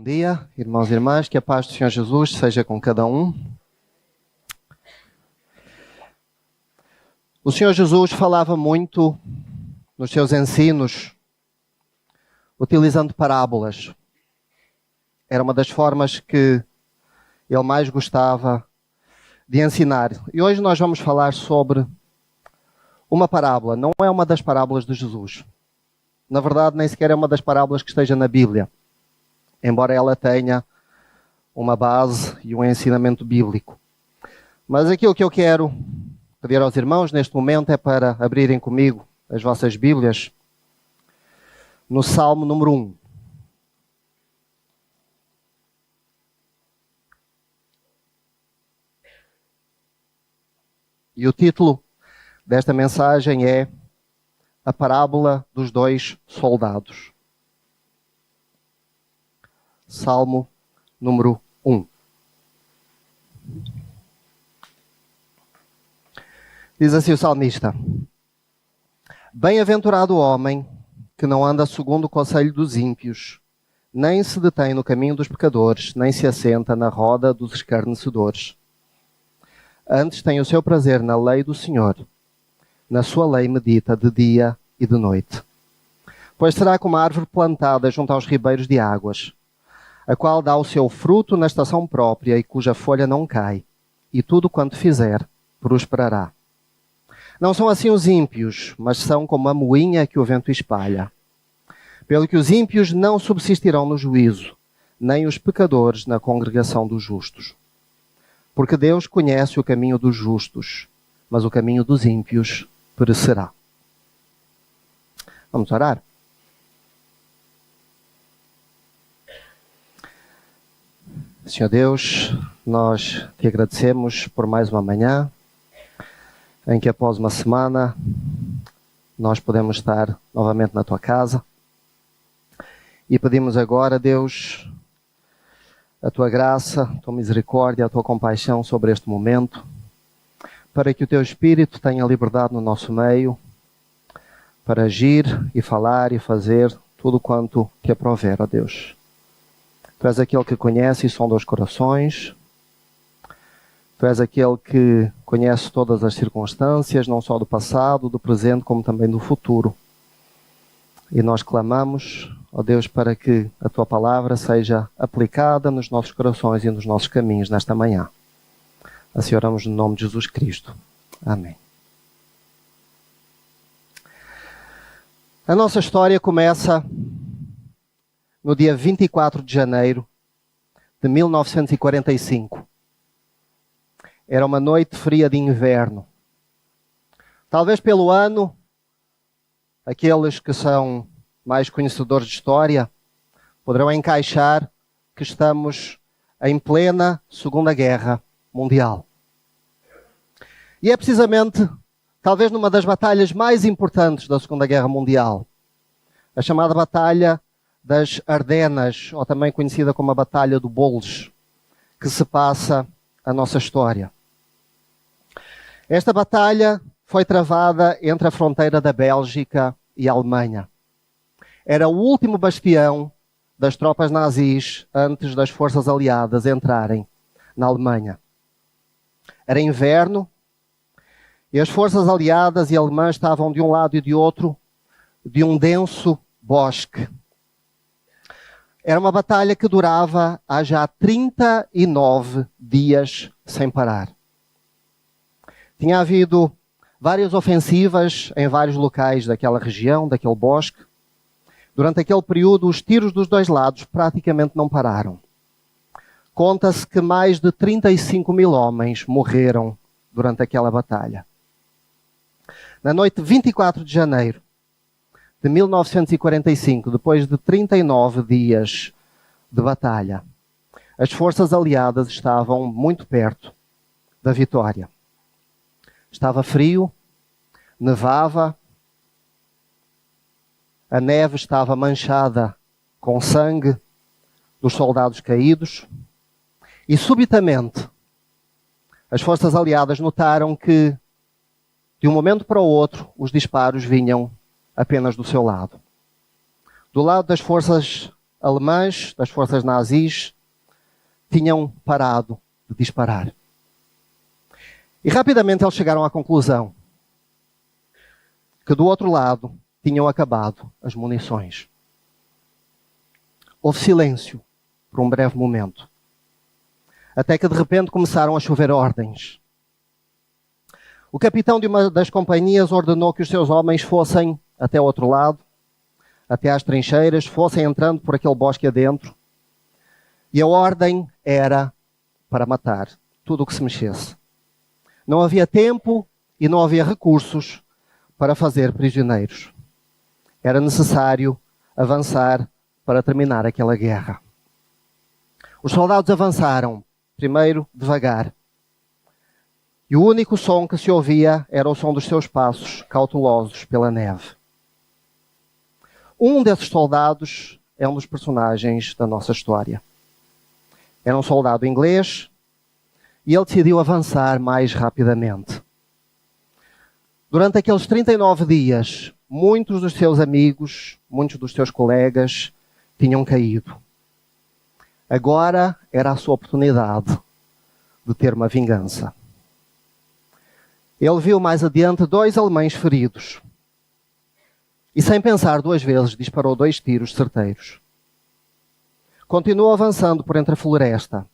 dia, irmãos e irmãs, que a paz do Senhor Jesus seja com cada um. O Senhor Jesus falava muito nos seus ensinos, utilizando parábolas. Era uma das formas que ele mais gostava de ensinar. E hoje nós vamos falar sobre uma parábola. Não é uma das parábolas de Jesus. Na verdade, nem sequer é uma das parábolas que esteja na Bíblia, embora ela tenha uma base e um ensinamento bíblico. Mas aquilo que eu quero pedir aos irmãos neste momento é para abrirem comigo as vossas Bíblias no Salmo número 1. E o título desta mensagem é A Parábola dos Dois Soldados. Salmo número 1. Diz assim o salmista: Bem-aventurado o homem que não anda segundo o conselho dos ímpios, nem se detém no caminho dos pecadores, nem se assenta na roda dos escarnecedores. Antes tem o seu prazer na lei do Senhor, na sua lei medita de dia e de noite. Pois será como a árvore plantada junto aos ribeiros de águas, a qual dá o seu fruto na estação própria e cuja folha não cai, e tudo quanto fizer prosperará. Não são assim os ímpios, mas são como a moinha que o vento espalha. Pelo que os ímpios não subsistirão no juízo, nem os pecadores na congregação dos justos. Porque Deus conhece o caminho dos justos, mas o caminho dos ímpios perecerá. Vamos orar? Senhor Deus, nós te agradecemos por mais uma manhã em que após uma semana nós podemos estar novamente na tua casa e pedimos agora, Deus, a tua graça, a tua misericórdia, a tua compaixão sobre este momento, para que o teu Espírito tenha liberdade no nosso meio para agir e falar e fazer tudo quanto te aprover, ó Deus. Tu és aquele que conhece e sonda os corações. Tu és aquele que conhece todas as circunstâncias, não só do passado, do presente, como também do futuro. E nós clamamos, ó Deus, para que a tua palavra seja aplicada nos nossos corações e nos nossos caminhos nesta manhã. Assim oramos no nome de Jesus Cristo. Amém. A nossa história começa no dia 24 de janeiro de 1945. Era uma noite fria de inverno. Talvez pelo ano, aqueles que são mais conhecedores de história poderão encaixar que estamos em plena Segunda Guerra Mundial. E é precisamente, talvez numa das batalhas mais importantes da Segunda Guerra Mundial, a chamada Batalha das Ardenas, ou também conhecida como a Batalha do Bulge, que se passa a nossa história. Esta batalha foi travada entre a fronteira da Bélgica e a Alemanha. Era o último bastião das tropas nazis antes das forças aliadas entrarem na Alemanha. Era inverno e as forças aliadas e alemãs estavam de um lado e de outro de um denso bosque. Era uma batalha que durava há já 39 dias sem parar. Tinha havido várias ofensivas em vários locais daquela região, daquele bosque. Durante aquele período, os tiros dos dois lados praticamente não pararam. Conta-se que mais de 35 mil homens morreram durante aquela batalha. Na noite de 24 de janeiro de 1945, depois de 39 dias de batalha, as forças aliadas estavam muito perto da vitória. Estava frio, nevava, a neve estava manchada com sangue dos soldados caídos e, subitamente, as forças aliadas notaram que, de um momento para o outro, os disparos vinham apenas do seu lado. Do lado das forças alemãs das forças nazis tinham parado de disparar. E rapidamente eles chegaram à conclusão que do outro lado tinham acabado as munições. Houve silêncio por um breve momento, até que de repente começaram a chover ordens. O capitão de uma das companhias ordenou que os seus homens fossem até o outro lado, até às trincheiras, fossem entrando por aquele bosque adentro. E a ordem era para matar tudo o que se mexesse. Não havia tempo e não havia recursos para fazer prisioneiros. Era necessário avançar para terminar aquela guerra. Os soldados avançaram, primeiro devagar. E o único som que se ouvia era o som dos seus passos cautelosos pela neve. Um desses soldados é um dos personagens da nossa história. Era um soldado inglês e ele decidiu avançar mais rapidamente. Durante aqueles 39 dias, muitos dos seus amigos, muitos dos seus colegas tinham caído. Agora era a sua oportunidade de ter uma vingança. Ele viu mais adiante 2 alemães feridos e, sem pensar 2 vezes, disparou 2 tiros certeiros. Continuou avançando por entre a floresta.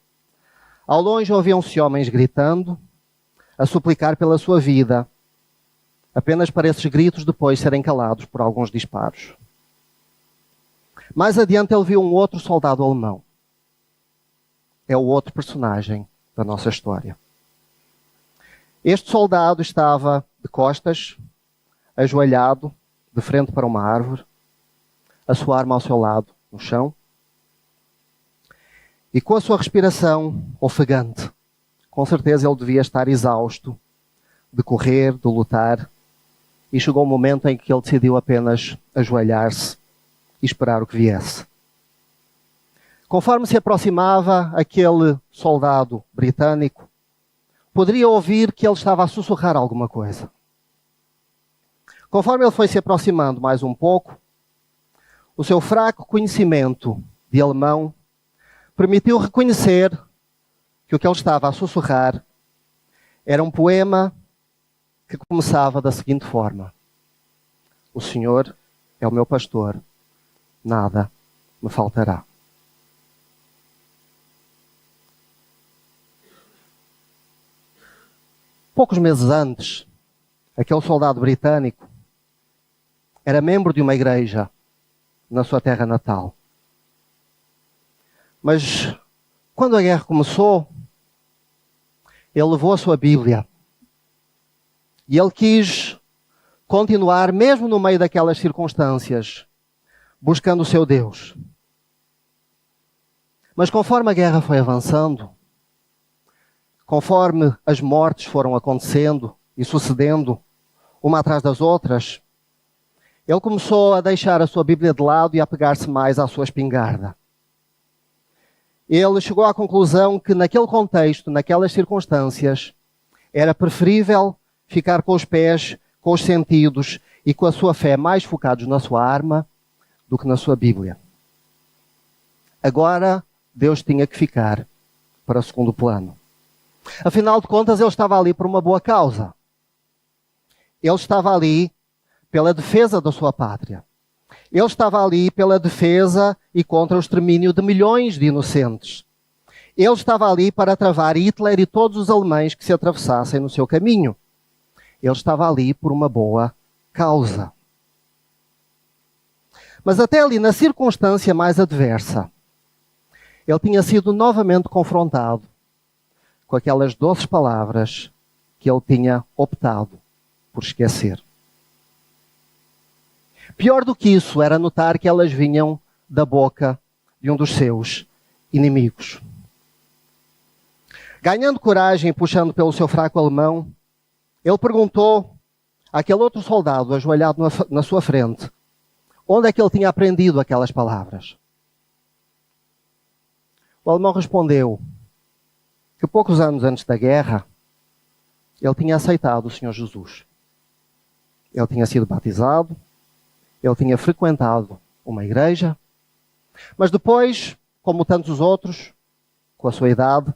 Ao longe ouviam-se homens gritando, a suplicar pela sua vida, apenas para esses gritos depois serem calados por alguns disparos. Mais adiante ele viu um outro soldado alemão. É o outro personagem da nossa história. Este soldado estava de costas, ajoelhado, de frente para uma árvore, a sua arma ao seu lado, no chão, e com a sua respiração ofegante. Com certeza ele devia estar exausto de correr, de lutar, e chegou um momento em que ele decidiu apenas ajoelhar-se e esperar o que viesse. Conforme se aproximava aquele soldado britânico, poderia ouvir que ele estava a sussurrar alguma coisa. Conforme ele foi se aproximando mais um pouco, o seu fraco conhecimento de alemão permitiu reconhecer que o que ele estava a sussurrar era um poema que começava da seguinte forma: O Senhor é o meu pastor, nada me faltará. Poucos meses antes, aquele soldado britânico era membro de uma igreja na sua terra natal. Mas quando a guerra começou, ele levou a sua Bíblia e ele quis continuar, mesmo no meio daquelas circunstâncias, buscando o seu Deus. Mas conforme a guerra foi avançando, conforme as mortes foram acontecendo e sucedendo, uma atrás das outras, ele começou a deixar a sua Bíblia de lado e a pegar-se mais à sua espingarda. Ele chegou à conclusão que naquele contexto, naquelas circunstâncias, era preferível ficar com os pés, com os sentidos e com a sua fé mais focados na sua arma do que na sua Bíblia. Agora, Deus tinha que ficar para o segundo plano. Afinal de contas, ele estava ali por uma boa causa. Ele estava ali pela defesa da sua pátria. Ele estava ali pela defesa e contra o extermínio de milhões de inocentes. Ele estava ali para travar Hitler e todos os alemães que se atravessassem no seu caminho. Ele estava ali por uma boa causa. Mas até ali, na circunstância mais adversa, ele tinha sido novamente confrontado com aquelas doces palavras que ele tinha optado por esquecer. Pior do que isso era notar que elas vinham da boca de um dos seus inimigos. Ganhando coragem e puxando pelo seu fraco alemão, ele perguntou àquele outro soldado ajoelhado na sua frente onde é que ele tinha aprendido aquelas palavras. O alemão respondeu que poucos anos antes da guerra, ele tinha aceitado o Senhor Jesus. Ele tinha sido batizado, ele tinha frequentado uma igreja Mas depois, como tantos outros, com a sua idade,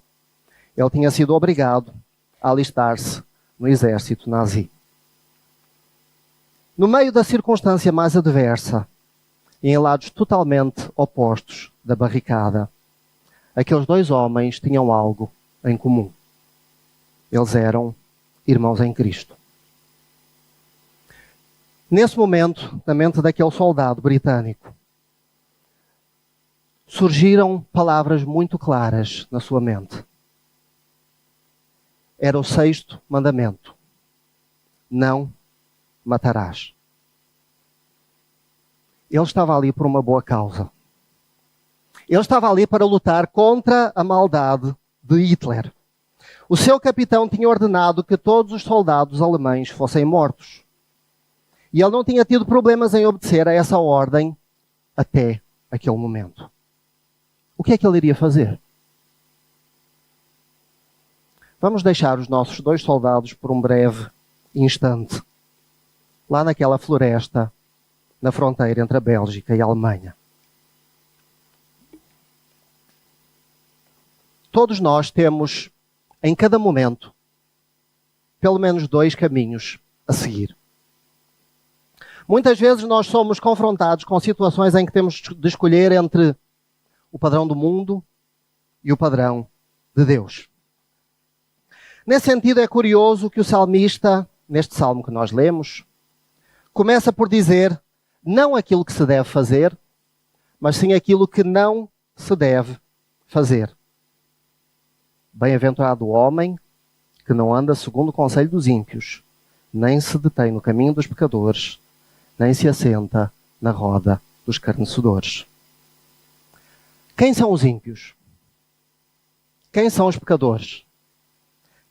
ele tinha sido obrigado a alistar-se no exército nazi. No meio da circunstância mais adversa, e em lados totalmente opostos da barricada, aqueles dois homens tinham algo em comum. Eles eram irmãos em Cristo. Nesse momento, na mente daquele soldado britânico, surgiram palavras muito claras na sua mente. Era o 6º mandamento. Não matarás. Ele estava ali por uma boa causa. Ele estava ali para lutar contra a maldade de Hitler. O seu capitão tinha ordenado que todos os soldados alemães fossem mortos. E ele não tinha tido problemas em obedecer a essa ordem até aquele momento. O que é que ele iria fazer? Vamos deixar os nossos 2 soldados por um breve instante, lá naquela floresta, na fronteira entre a Bélgica e a Alemanha. Todos nós temos, em cada momento, pelo menos 2 caminhos a seguir. Muitas vezes nós somos confrontados com situações em que temos de escolher entre o padrão do mundo e o padrão de Deus. Nesse sentido, é curioso que o salmista, neste salmo que nós lemos, começa por dizer não aquilo que se deve fazer, mas sim aquilo que não se deve fazer. Bem-aventurado o homem que não anda segundo o conselho dos ímpios, nem se detém no caminho dos pecadores, nem se assenta na roda dos escarnecedores. Quem são os ímpios? Quem são os pecadores?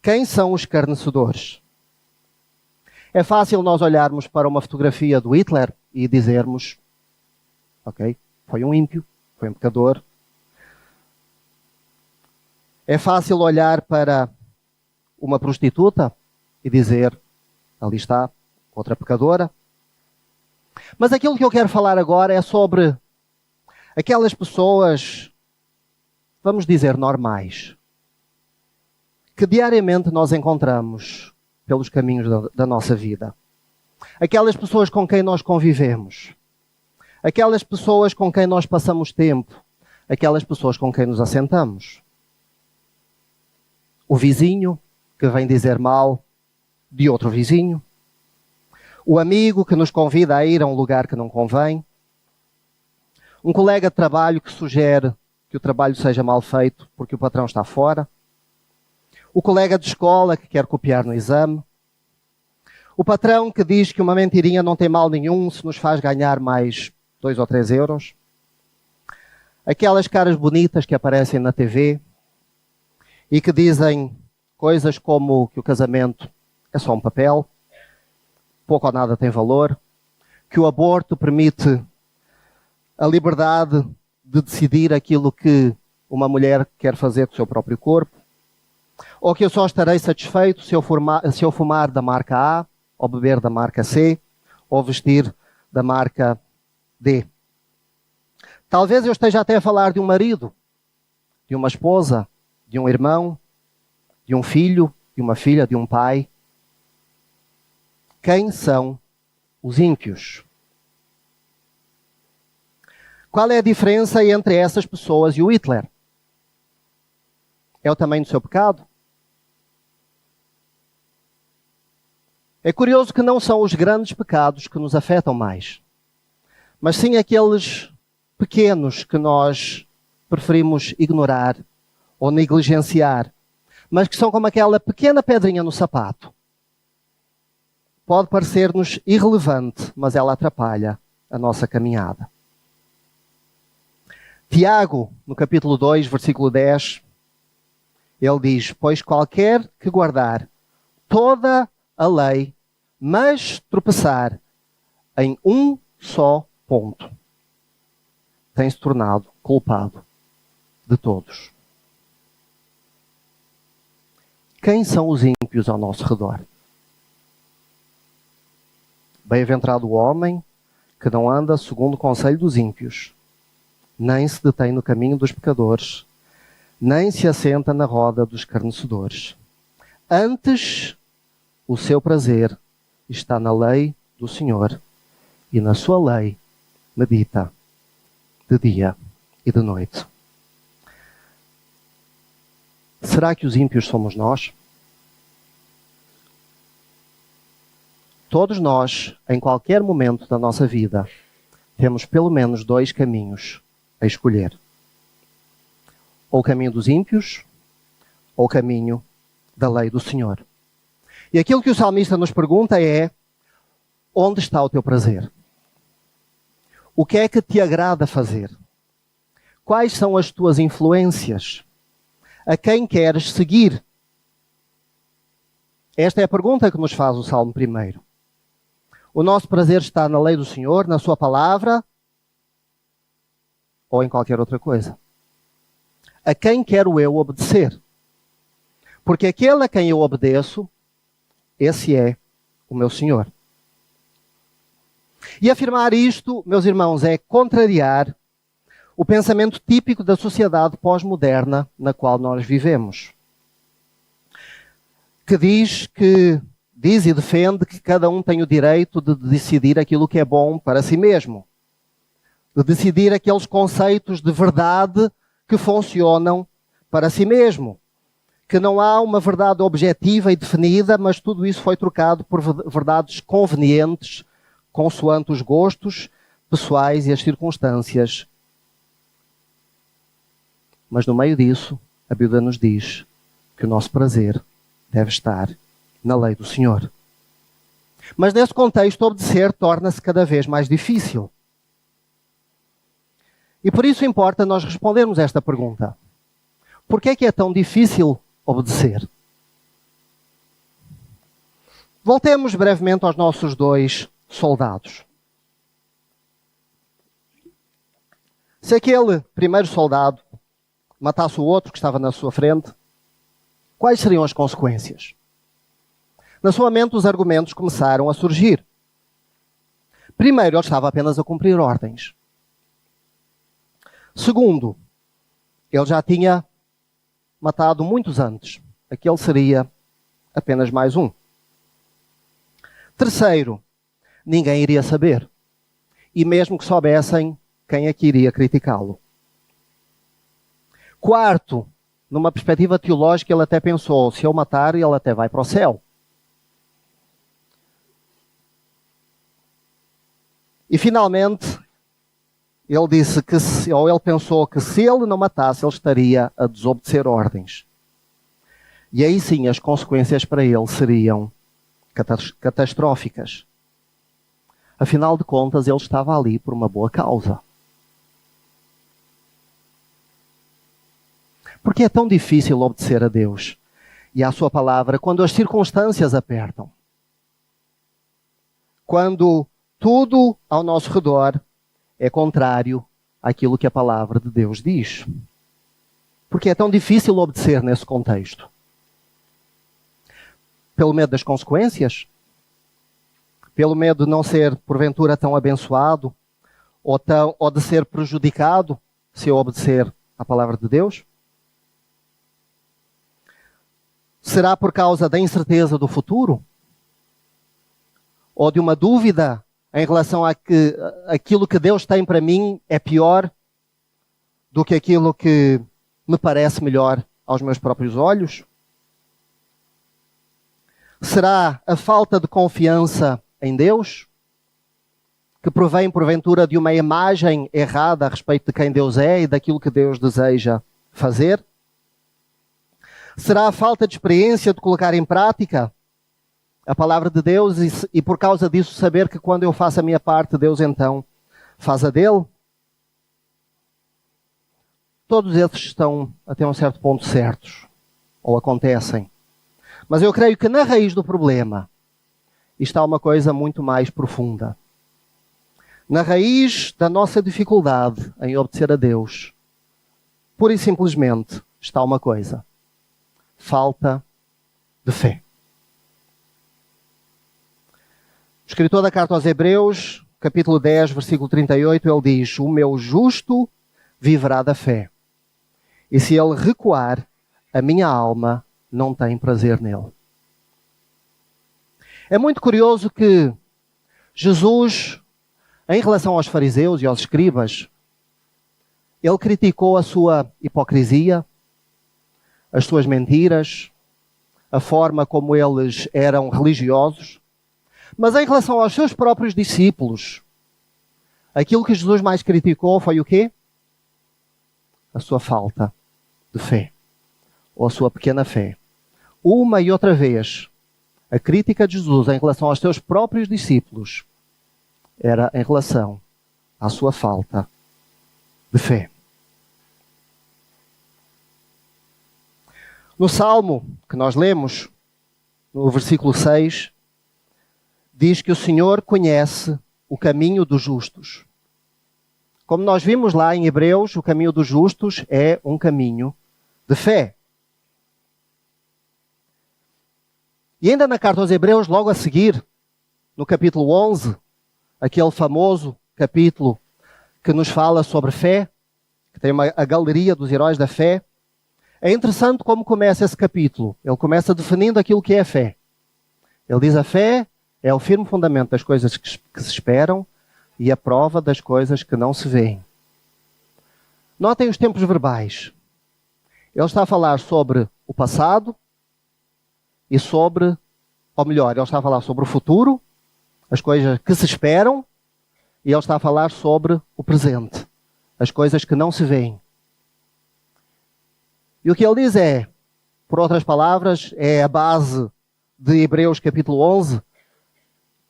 Quem são os escarnecedores? É fácil nós olharmos para uma fotografia do Hitler e dizermos, ok, foi um ímpio, foi um pecador. É fácil olhar para uma prostituta e dizer, ali está, outra pecadora. Mas aquilo que eu quero falar agora é sobre aquelas pessoas, vamos dizer, normais, que diariamente nós encontramos pelos caminhos da nossa vida. Aquelas pessoas com quem nós convivemos. Aquelas pessoas com quem nós passamos tempo. Aquelas pessoas com quem nos assentamos. O vizinho que vem dizer mal de outro vizinho. O amigo que nos convida a ir a um lugar que não convém. Um colega de trabalho que sugere que o trabalho seja mal feito porque o patrão está fora. O colega de escola que quer copiar no exame. O patrão que diz que uma mentirinha não tem mal nenhum se nos faz ganhar mais 2 ou 3 euros. Aquelas caras bonitas que aparecem na TV e que dizem coisas como que o casamento é só um papel, pouco ou nada tem valor, que o aborto permite a liberdade de decidir aquilo que uma mulher quer fazer com o seu próprio corpo, ou que eu só estarei satisfeito se eu fumar da marca A, ou beber da marca C, ou vestir da marca D. Talvez eu esteja até a falar de um marido, de uma esposa, de um irmão, de um filho, de uma filha, de um pai. Quem são os ímpios? Qual é a diferença entre essas pessoas e o Hitler? É o tamanho do seu pecado? É curioso que não são os grandes pecados que nos afetam mais, mas sim aqueles pequenos que nós preferimos ignorar ou negligenciar, mas que são como aquela pequena pedrinha no sapato. Pode parecer-nos irrelevante, mas ela atrapalha a nossa caminhada. Tiago, no capítulo 2, versículo 10, ele diz: pois qualquer que guardar toda a lei, mas tropeçar em um só ponto, tem-se tornado culpado de todos. Quem são os ímpios ao nosso redor? Bem-aventurado o homem que não anda segundo o conselho dos ímpios, nem se detém no caminho dos pecadores, nem se assenta na roda dos escarnecedores. Antes, o seu prazer está na lei do Senhor, e na sua lei medita de dia e de noite. Será que os ímpios somos nós? Todos nós, em qualquer momento da nossa vida, temos pelo menos 2 caminhos a escolher. Ou o caminho dos ímpios, ou o caminho da lei do Senhor. E aquilo que o salmista nos pergunta é: onde está o teu prazer? O que é que te agrada fazer? Quais são as tuas influências? A quem queres seguir? Esta é a pergunta que nos faz o Salmo 1. O nosso prazer está na lei do Senhor, na sua palavra, ou em qualquer outra coisa? A quem quero eu obedecer? Porque aquele a quem eu obedeço, esse é o meu Senhor. E afirmar isto, meus irmãos, é contrariar o pensamento típico da sociedade pós-moderna na qual nós vivemos. Que diz e defende que cada um tem o direito de decidir aquilo que é bom para si mesmo. De decidir aqueles conceitos de verdade que funcionam para si mesmo. Que não há uma verdade objetiva e definida, mas tudo isso foi trocado por verdades convenientes, consoante os gostos pessoais e as circunstâncias. Mas no meio disso, a Bíblia nos diz que o nosso prazer deve estar na lei do Senhor. Mas nesse contexto, obedecer torna-se cada vez mais difícil. E por isso importa nós respondermos esta pergunta. Por que é tão difícil obedecer? Voltemos brevemente aos nossos 2 soldados. Se aquele primeiro soldado matasse o outro que estava na sua frente, quais seriam as consequências? Na sua mente os argumentos começaram a surgir. Primeiro, ele estava apenas a cumprir ordens. Segundo, ele já tinha matado muitos antes. Aquele seria apenas mais um. Terceiro, ninguém iria saber. E mesmo que soubessem, quem é que iria criticá-lo? Quarto, numa perspectiva teológica, ele até pensou, se eu matar, ele até vai para o céu. E finalmente, ele disse que, ele pensou que se ele não matasse, ele estaria a desobedecer ordens. E aí sim, as consequências para ele seriam catastróficas. Afinal de contas, ele estava ali por uma boa causa. Porque é tão difícil obedecer a Deus e à sua palavra quando as circunstâncias apertam? Quando tudo ao nosso redor é contrário àquilo que a palavra de Deus diz. Porque é tão difícil obedecer nesse contexto? Pelo medo das consequências? Pelo medo de não ser, porventura, tão abençoado? Ou de ser prejudicado se eu obedecer à palavra de Deus? Será por causa da incerteza do futuro? Ou de uma dúvida em relação a que aquilo que Deus tem para mim é pior do que aquilo que me parece melhor aos meus próprios olhos? Será a falta de confiança em Deus, que provém porventura de uma imagem errada a respeito de quem Deus é e daquilo que Deus deseja fazer? Será a falta de experiência de colocar em prática a palavra de Deus e por causa disso saber que quando eu faço a minha parte, Deus então faz a dele? Todos esses estão até um certo ponto certos, ou acontecem. Mas eu creio que na raiz do problema está uma coisa muito mais profunda. Na raiz da nossa dificuldade em obedecer a Deus, pura e simplesmente, está uma coisa: falta de fé. O escritor da carta aos Hebreus, capítulo 10, versículo 38, ele diz: o meu justo viverá da fé. E se ele recuar, a minha alma não tem prazer nele. É muito curioso que Jesus, em relação aos fariseus e aos escribas, ele criticou a sua hipocrisia, as suas mentiras, a forma como eles eram religiosos. Mas em relação aos seus próprios discípulos, aquilo que Jesus mais criticou foi o quê? A sua falta de fé, ou a sua pequena fé. Uma e outra vez, a crítica de Jesus em relação aos seus próprios discípulos era em relação à sua falta de fé. No Salmo que nós lemos, no versículo 6, diz que o Senhor conhece o caminho dos justos. Como nós vimos lá em Hebreus, o caminho dos justos é um caminho de fé. E ainda na carta aos Hebreus, logo a seguir, no capítulo 11, aquele famoso capítulo que nos fala sobre fé, que tem a galeria dos heróis da fé, é interessante como começa esse capítulo. Ele começa definindo aquilo que é a fé. Ele diz: a fé é o firme fundamento das coisas que se esperam e a prova das coisas que não se veem. Notem os tempos verbais. Ele está a falar sobre o passado e sobre, ou melhor, ele está a falar sobre o futuro, as coisas que se esperam, e ele está a falar sobre o presente, as coisas que não se veem. E o que ele diz é, por outras palavras, é a base de Hebreus capítulo 11.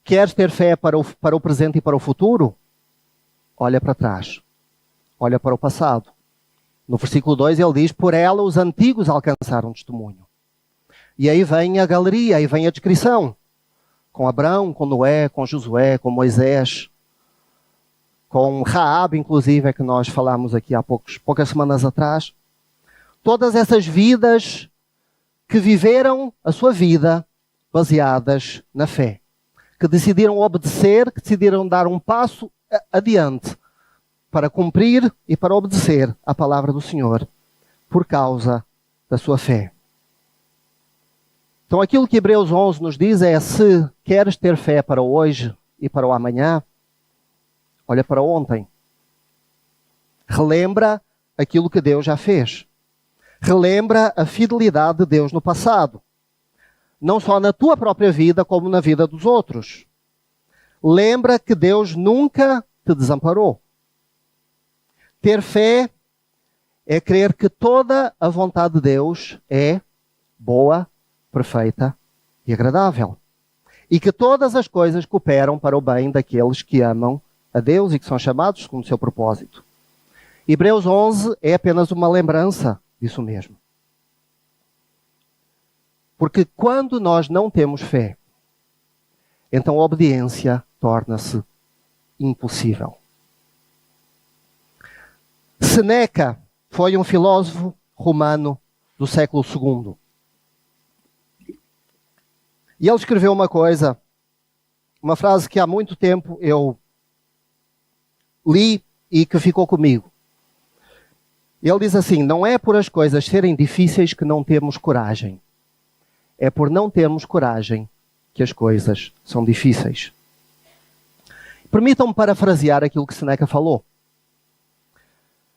Queres ter fé para o presente e para o futuro? Olha para trás. Olha para o passado. No versículo 2 ele diz: por ela os antigos alcançaram testemunho. E aí vem a galeria, aí vem a descrição. Com Abrão, com Noé, com Josué, com Moisés, com Raabe, inclusive, é que nós falámos aqui há poucas semanas atrás. Todas essas vidas que viveram a sua vida baseadas na fé. Que decidiram obedecer, que decidiram dar um passo adiante para cumprir e para obedecer à palavra do Senhor por causa da sua fé. Então aquilo que Hebreus 11 nos diz é: se queres ter fé para hoje e para o amanhã, olha para ontem. Relembra aquilo que Deus já fez. Relembra a fidelidade de Deus no passado. Não só na tua própria vida, como na vida dos outros. Lembra que Deus nunca te desamparou. Ter fé é crer que toda a vontade de Deus é boa, perfeita e agradável. E que todas as coisas cooperam para o bem daqueles que amam a Deus e que são chamados segundo o seu propósito. Hebreus 11 é apenas uma lembrança disso mesmo. Porque quando nós não temos fé, então a obediência torna-se impossível. Seneca foi um filósofo romano do século II. E ele escreveu uma frase que há muito tempo eu li e que ficou comigo. Ele diz assim: não é por as coisas serem difíceis que não temos coragem. É por não termos coragem que as coisas são difíceis. Permitam-me parafrasear aquilo que Seneca falou.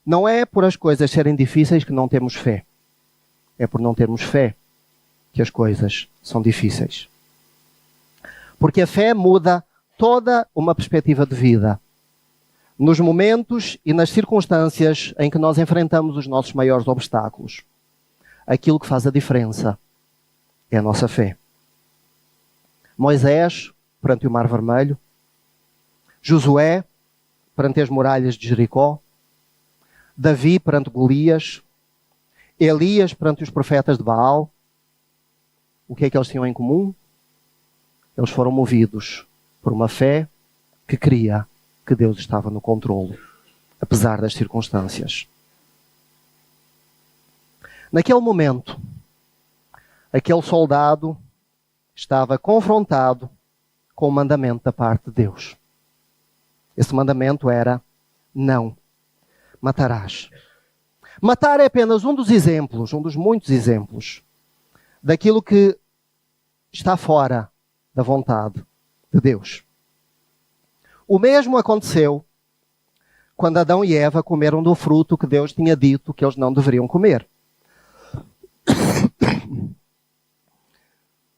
Não é por as coisas serem difíceis que não temos fé. É por não termos fé que as coisas são difíceis. Porque a fé muda toda uma perspectiva de vida. Nos momentos e nas circunstâncias em que nós enfrentamos os nossos maiores obstáculos, aquilo que faz a diferença é a nossa fé. Moisés, perante o Mar Vermelho. Josué, perante as muralhas de Jericó. Davi, perante Golias. Elias, perante os profetas de Baal. O que é que eles tinham em comum? Eles foram movidos por uma fé que cria que Deus estava no controle, apesar das circunstâncias. Naquele momento, aquele soldado estava confrontado com o mandamento da parte de Deus. Esse mandamento era não. matarás. Matar é apenas um dos exemplos, um dos muitos exemplos, daquilo que está fora da vontade de Deus. O mesmo aconteceu quando Adão e Eva comeram do fruto que Deus tinha dito que eles não deveriam comer.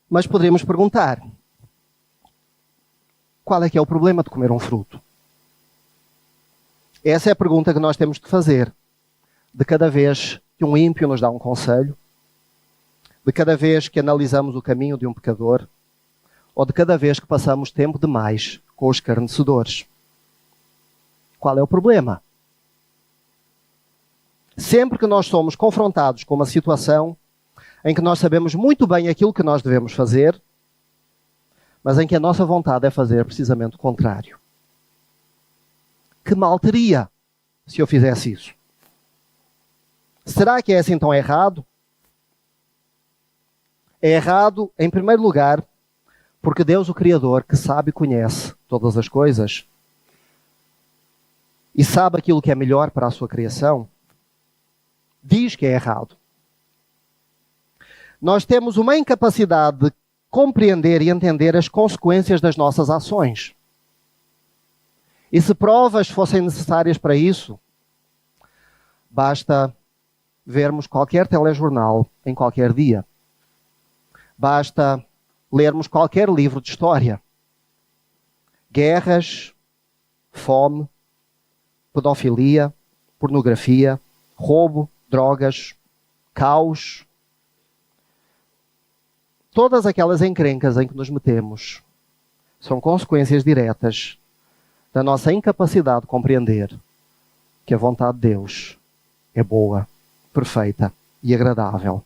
Mas poderíamos perguntar, qual é que é o problema de comer um fruto? Essa é a pergunta que nós temos de fazer de cada vez que um ímpio nos dá um conselho, de cada vez que analisamos o caminho de um pecador, ou de cada vez que passamos tempo demais com os escarnecedores. Qual é o problema? Sempre que nós somos confrontados com uma situação em que nós sabemos muito bem aquilo que nós devemos fazer, mas em que a nossa vontade é fazer precisamente o contrário. Que mal teria se eu fizesse isso? Será que é assim tão errado? É errado, em primeiro lugar, porque Deus, o Criador, que sabe e conhece todas as coisas, e sabe aquilo que é melhor para a sua criação, diz que é errado. Nós temos uma incapacidade de compreender e entender as consequências das nossas ações. E se provas fossem necessárias para isso, basta vermos qualquer telejornal em qualquer dia. Basta lermos qualquer livro de história. Guerras, fome, pedofilia, pornografia, roubo, drogas, caos. Todas aquelas encrencas em que nos metemos são consequências diretas da nossa incapacidade de compreender que a vontade de Deus é boa, perfeita e agradável.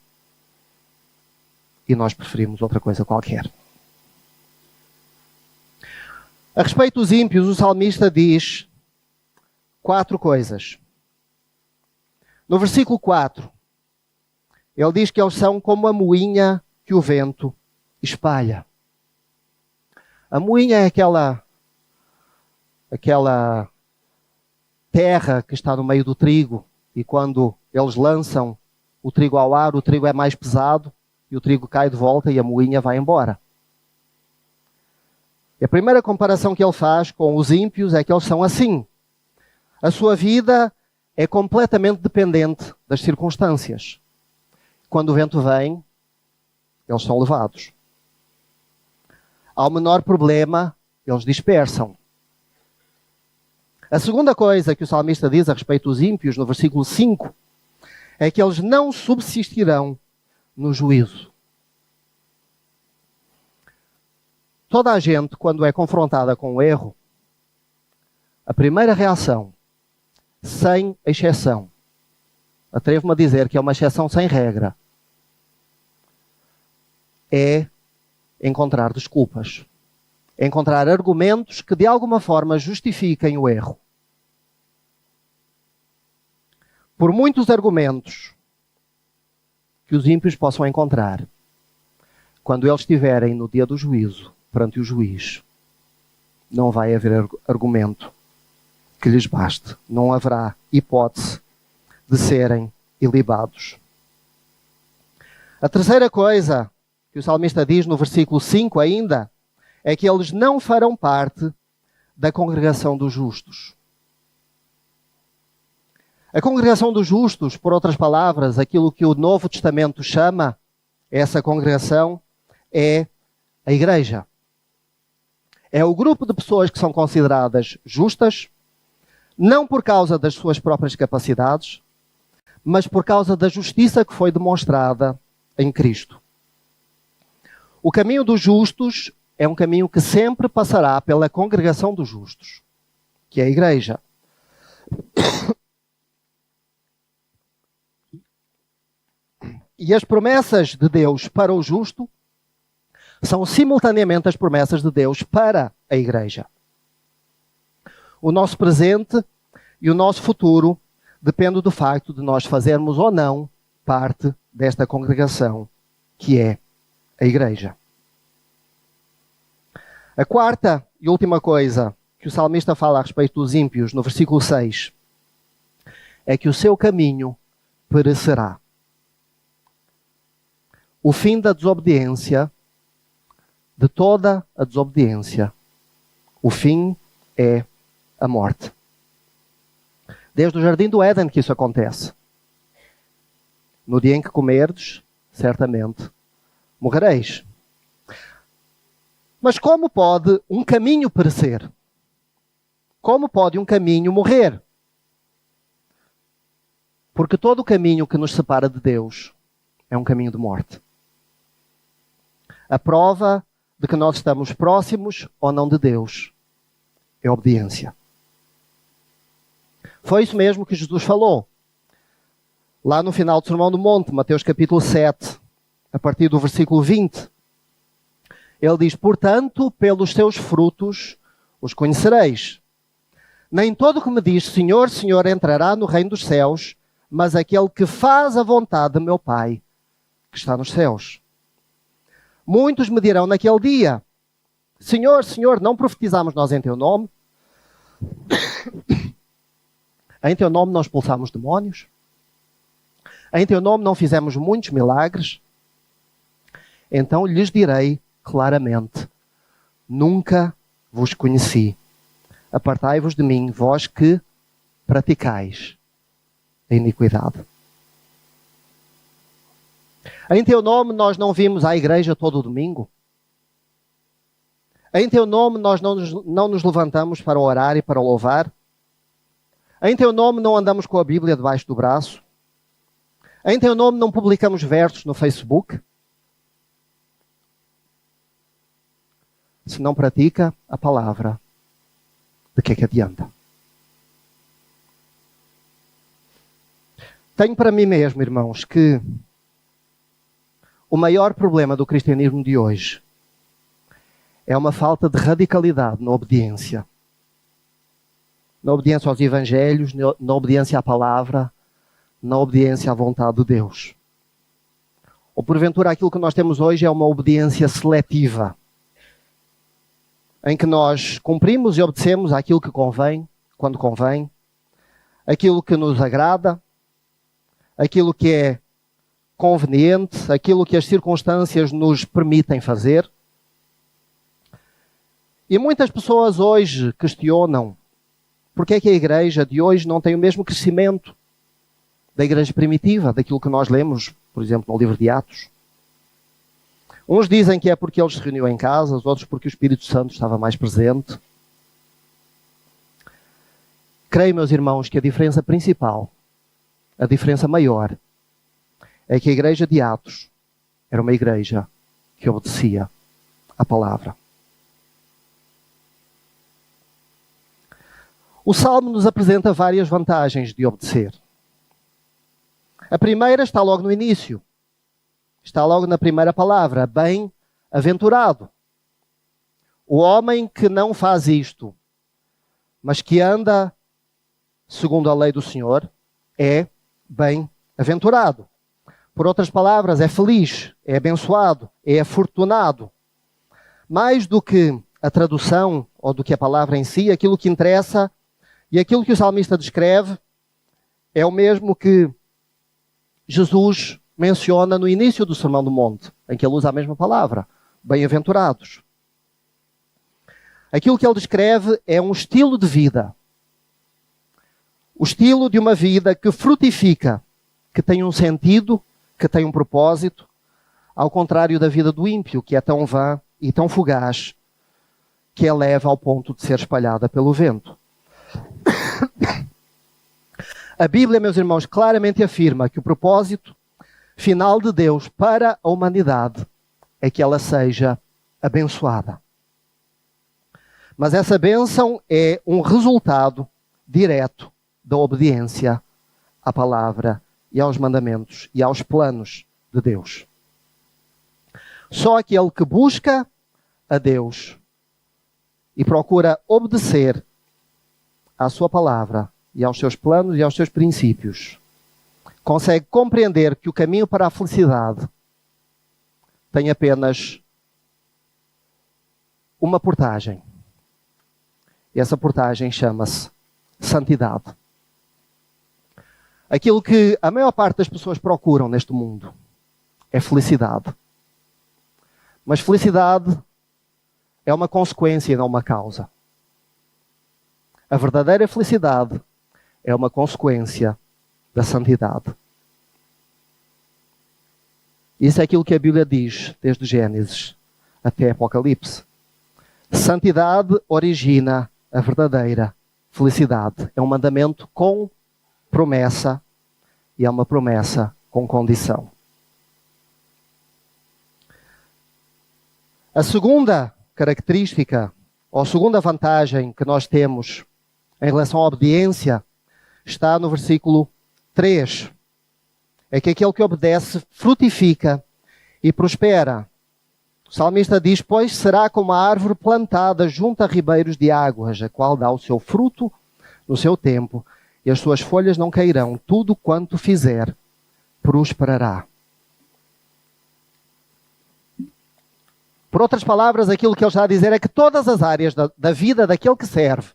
E nós preferimos outra coisa qualquer. A respeito dos ímpios, o salmista diz 4 coisas. No versículo 4, ele diz que eles são como a moinha que o vento espalha. A moinha é aquela terra que está no meio do trigo, e quando eles lançam o trigo ao ar, o trigo é mais pesado, e o trigo cai de volta e a moinha vai embora. E a primeira comparação que ele faz com os ímpios é que eles são assim. A sua vida é completamente dependente das circunstâncias. Quando o vento vem, eles são levados. Ao menor problema, eles dispersam. A segunda coisa que o salmista diz a respeito dos ímpios, no versículo 5, é que eles não subsistirão no juízo. Toda a gente, quando é confrontada com o erro, a primeira reação, sem exceção, atrevo-me a dizer que é uma exceção sem regra, é encontrar desculpas. É encontrar argumentos que de alguma forma justifiquem o erro. Por muitos argumentos que os ímpios possam encontrar, quando eles estiverem no dia do juízo, perante o juiz, não vai haver argumento que lhes baste. Não haverá hipótese de serem ilibados. A terceira coisa que o salmista diz no versículo 5 ainda, é que eles não farão parte da congregação dos justos. A congregação dos justos, por outras palavras, aquilo que o Novo Testamento chama essa congregação, é a igreja. É o grupo de pessoas que são consideradas justas, não por causa das suas próprias capacidades, mas por causa da justiça que foi demonstrada em Cristo. O caminho dos justos é um caminho que sempre passará pela congregação dos justos, que é a igreja. E as promessas de Deus para o justo são simultaneamente as promessas de Deus para a igreja. O nosso presente e o nosso futuro dependem do facto de nós fazermos ou não parte desta congregação, que é a igreja. A quarta e última coisa que o salmista fala a respeito dos ímpios, no versículo 6, é que o seu caminho perecerá. O fim da desobediência, de toda a desobediência, o fim é a morte. Desde o jardim do Éden que isso acontece. No dia em que comerdes, certamente morrereis. Mas como pode um caminho perecer? Como pode um caminho morrer? Porque todo o caminho que nos separa de Deus é um caminho de morte. A prova de que nós estamos próximos ou não de Deus é a obediência. Foi isso mesmo que Jesus falou. Lá no final do Sermão do Monte, Mateus capítulo 7, a partir do versículo 20. Ele diz, portanto, pelos seus frutos os conhecereis. Nem todo o que me diz, Senhor, Senhor, entrará no reino dos céus, mas aquele que faz a vontade de meu Pai, que está nos céus. Muitos me dirão naquele dia, Senhor, Senhor, não profetizamos nós em teu nome? Em teu nome não expulsamos demónios? Em teu nome não fizemos muitos milagres? Então lhes direi claramente, nunca vos conheci. Apartai-vos de mim, vós que praticais a iniquidade. Em teu nome nós não vimos à igreja todo o domingo? Em teu nome nós não nos levantamos para orar e para louvar? Em teu nome não andamos com a Bíblia debaixo do braço? Em teu nome não publicamos versos no Facebook? Se não pratica a palavra, de que é que adianta? Tenho para mim mesmo, irmãos, que o maior problema do cristianismo de hoje é uma falta de radicalidade na obediência. Na obediência aos evangelhos, na obediência à palavra, na obediência à vontade de Deus. Ou porventura aquilo que nós temos hoje é uma obediência seletiva, em que nós cumprimos e obedecemos aquilo que convém, quando convém, aquilo que nos agrada, aquilo que é conveniente, aquilo que as circunstâncias nos permitem fazer. E muitas pessoas hoje questionam porque é que a igreja de hoje não tem o mesmo crescimento da igreja primitiva, daquilo que nós lemos, por exemplo, no livro de Atos. Uns dizem que é porque eles se reuniam em casas, outros porque o Espírito Santo estava mais presente. Creio, meus irmãos, que a diferença principal, a diferença maior, é que a igreja de Atos era uma igreja que obedecia à palavra. O Salmo nos apresenta várias vantagens de obedecer. A primeira está logo no início. Está logo na primeira palavra, bem-aventurado. O homem que não faz isto, mas que anda segundo a lei do Senhor, é bem-aventurado. Por outras palavras, é feliz, é abençoado, é afortunado. Mais do que a tradução ou do que a palavra em si, aquilo que interessa e aquilo que o salmista descreve é o mesmo que Jesus menciona no início do Sermão do Monte, em que ele usa a mesma palavra, bem-aventurados. Aquilo que ele descreve é um estilo de vida. O estilo de uma vida que frutifica, que tem um sentido, que tem um propósito, ao contrário da vida do ímpio, que é tão vã e tão fugaz, que a leva ao ponto de ser espalhada pelo vento. A Bíblia, meus irmãos, claramente afirma que o propósito final de Deus para a humanidade é que ela seja abençoada. Mas essa bênção é um resultado direto da obediência à palavra e aos mandamentos e aos planos de Deus. Só aquele que busca a Deus e procura obedecer à sua palavra e aos seus planos e aos seus princípios consegue compreender que o caminho para a felicidade tem apenas uma portagem. E essa portagem chama-se santidade. Aquilo que a maior parte das pessoas procuram neste mundo é felicidade. Mas felicidade é uma consequência e não uma causa. A verdadeira felicidade é uma consequência da santidade. Isso é aquilo que a Bíblia diz, desde Gênesis até Apocalipse. Santidade origina a verdadeira felicidade. É um mandamento com promessa e é uma promessa com condição. A segunda característica, ou a segunda vantagem que nós temos em relação à obediência, está no versículo 3. É que aquele que obedece frutifica e prospera. O salmista diz, pois será como a árvore plantada junto a ribeiros de águas, a qual dá o seu fruto no seu tempo, e as suas folhas não cairão. Tudo quanto fizer, prosperará. Por outras palavras, aquilo que ele está a dizer é que todas as áreas da vida daquele que serve,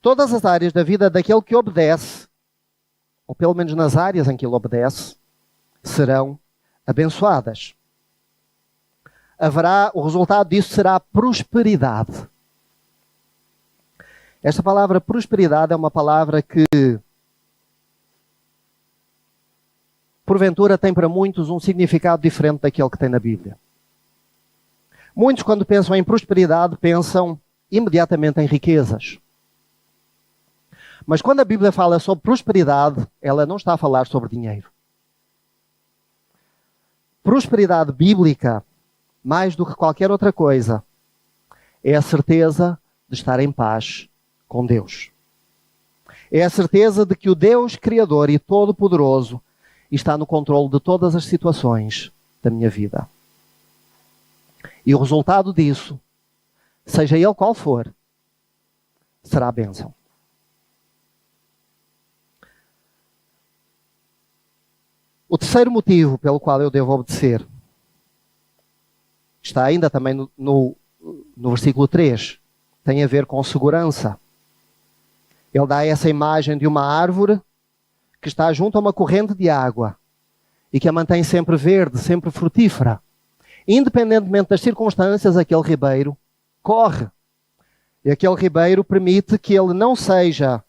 todas as áreas da vida daquele que obedece, ou pelo menos nas áreas em que ele obedece, serão abençoadas. O resultado disso será prosperidade. Esta palavra prosperidade é uma palavra que, porventura, tem para muitos um significado diferente daquele que tem na Bíblia. Muitos, quando pensam em prosperidade, pensam imediatamente em riquezas. Mas quando a Bíblia fala sobre prosperidade, ela não está a falar sobre dinheiro. Prosperidade bíblica, mais do que qualquer outra coisa, é a certeza de estar em paz com Deus. É a certeza de que o Deus Criador e Todo-Poderoso está no controle de todas as situações da minha vida. E o resultado disso, seja ele qual for, será a bênção. O terceiro motivo pelo qual eu devo obedecer está ainda também no versículo 3. Tem a ver com segurança. Ele dá essa imagem de uma árvore que está junto a uma corrente de água e que a mantém sempre verde, sempre frutífera. Independentemente das circunstâncias, aquele ribeiro corre. E aquele ribeiro permite que ele não seja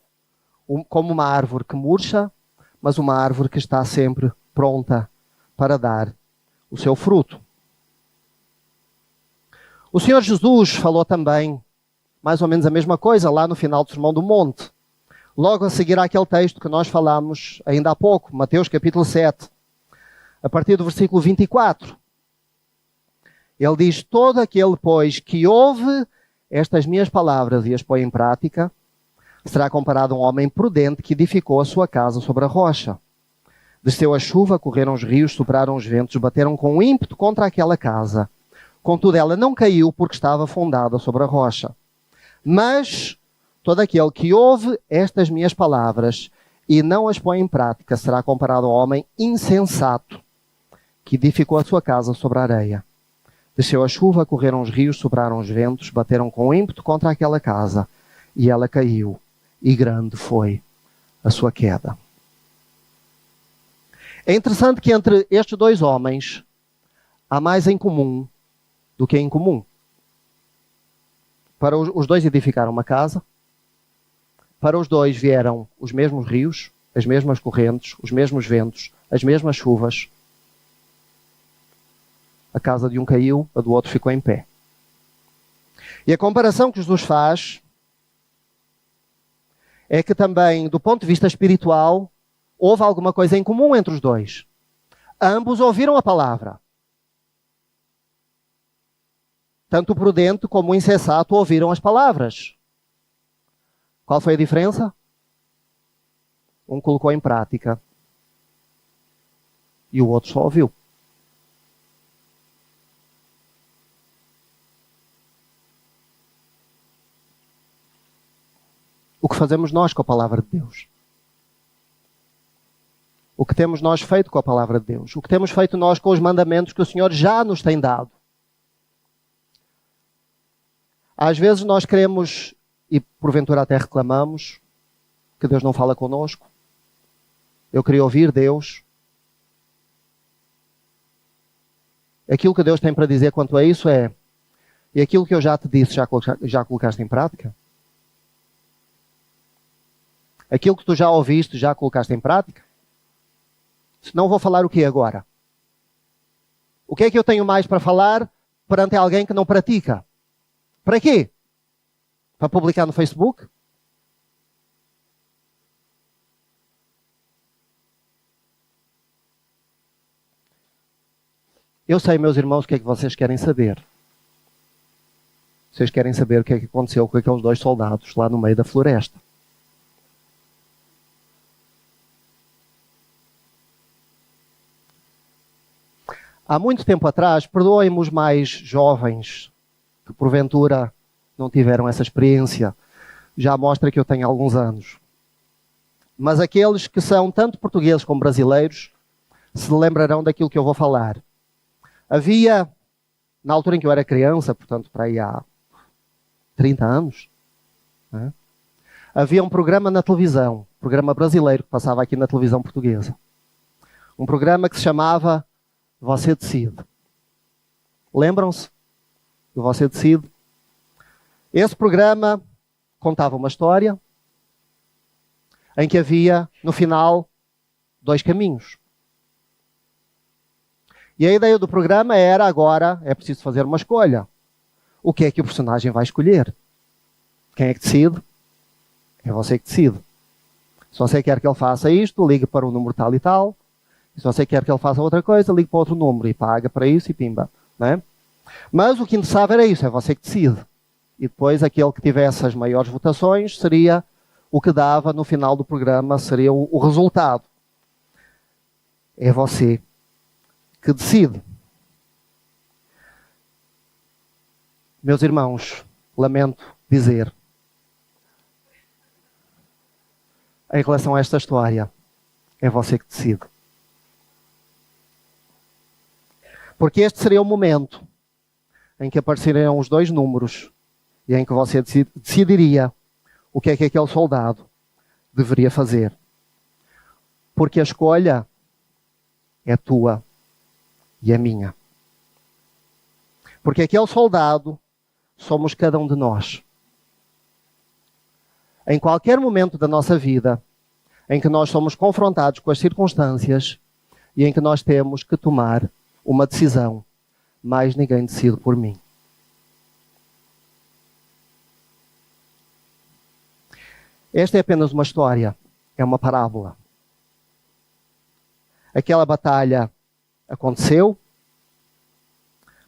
como uma árvore que murcha, mas uma árvore que está sempre pronta para dar o seu fruto. O Senhor Jesus falou também mais ou menos a mesma coisa lá no final do Sermão do Monte. Logo a seguir àquele texto que nós falámos ainda há pouco, Mateus capítulo 7, a partir do versículo 24. Ele diz, todo aquele, pois, que ouve estas minhas palavras e as põe em prática, será comparado a um homem prudente que edificou a sua casa sobre a rocha. Desceu a chuva, correram os rios, sopraram os ventos, bateram com ímpeto contra aquela casa. Contudo, ela não caiu porque estava fundada sobre a rocha. Mas todo aquele que ouve estas minhas palavras e não as põe em prática será comparado a um homem insensato que edificou a sua casa sobre a areia. Desceu a chuva, correram os rios, sopraram os ventos, bateram com ímpeto contra aquela casa e ela caiu, e grande foi a sua queda. É interessante que entre estes dois homens há mais em comum do que em comum. Para os dois edificaram uma casa, para os dois vieram os mesmos rios, as mesmas correntes, os mesmos ventos, as mesmas chuvas. A casa de um caiu, a do outro ficou em pé. E a comparação que Jesus faz é que também, do ponto de vista espiritual, houve alguma coisa em comum entre os dois. Ambos ouviram a palavra. Tanto o prudente como o insensato ouviram as palavras. Qual foi a diferença? Um colocou em prática e o outro só ouviu. O que fazemos nós com a palavra de Deus? O que temos nós feito com a palavra de Deus? O que temos feito nós com os mandamentos que o Senhor já nos tem dado? Às vezes nós queremos, e porventura até reclamamos, que Deus não fala connosco. Eu queria ouvir Deus. Aquilo que Deus tem para dizer quanto a isso é: e aquilo que eu já te disse, já colocaste em prática? Aquilo que tu já ouviste, já colocaste em prática? Se não, vou falar o que agora? O que é que eu tenho mais para falar perante alguém que não pratica? Para quê? Para publicar no Facebook? Eu sei, meus irmãos, o que é que vocês querem saber. Vocês querem saber o que é que aconteceu com aqueles 2 soldados lá no meio da floresta. Há muito tempo atrás, perdoem-me os mais jovens que porventura não tiveram essa experiência, já mostra que eu tenho alguns anos. Mas aqueles que são tanto portugueses como brasileiros se lembrarão daquilo que eu vou falar. Havia, na altura em que eu era criança, portanto para aí há 30 anos, né? Havia um programa na televisão, um programa brasileiro que passava aqui na televisão portuguesa. Um programa que se chamava Você Decide. Lembram-se do Você Decide? Esse programa contava uma história em que havia, no final, 2 caminhos. E a ideia do programa era: agora é preciso fazer uma escolha. O que é que o personagem vai escolher? Quem é que decide? É você que decide. Se você quer que ele faça isto, ligue para o número tal e tal. Se você quer que ele faça outra coisa, ligue para outro número e paga para isso e pimba. Não é? Mas o que interessava era isso, é você que decide. E depois aquele que tivesse as maiores votações seria o que dava no final do programa, seria o resultado. É você que decide. Meus irmãos, lamento dizer, em relação a esta história, é você que decide. Porque este seria o momento em que apareceriam os 2 números e em que você decidiria o que é que aquele soldado deveria fazer. Porque a escolha é tua e é minha. Porque aquele soldado somos cada um de nós. Em qualquer momento da nossa vida em que nós somos confrontados com as circunstâncias e em que nós temos que tomar uma decisão, mais ninguém decide por mim. Esta é apenas uma história, é uma parábola. Aquela batalha aconteceu,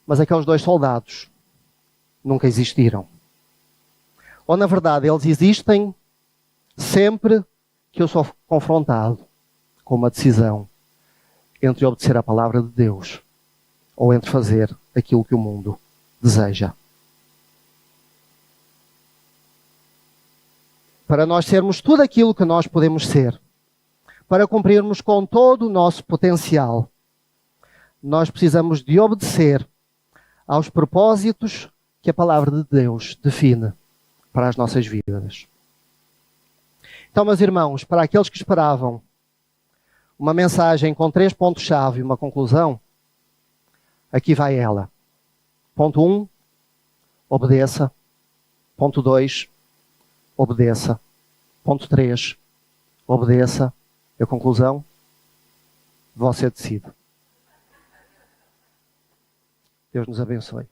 mas aqueles 2 soldados nunca existiram. Ou, na verdade, eles existem sempre que eu sou confrontado com uma decisão entre obedecer à palavra de Deus ou entre fazer aquilo que o mundo deseja. Para nós sermos tudo aquilo que nós podemos ser, para cumprirmos com todo o nosso potencial, nós precisamos de obedecer aos propósitos que a palavra de Deus define para as nossas vidas. Então, meus irmãos, para aqueles que esperavam uma mensagem com 3 pontos-chave e uma conclusão, aqui vai ela. Ponto 1, obedeça. Ponto 2, obedeça. Ponto 3, obedeça. E a conclusão, você decide. Deus nos abençoe.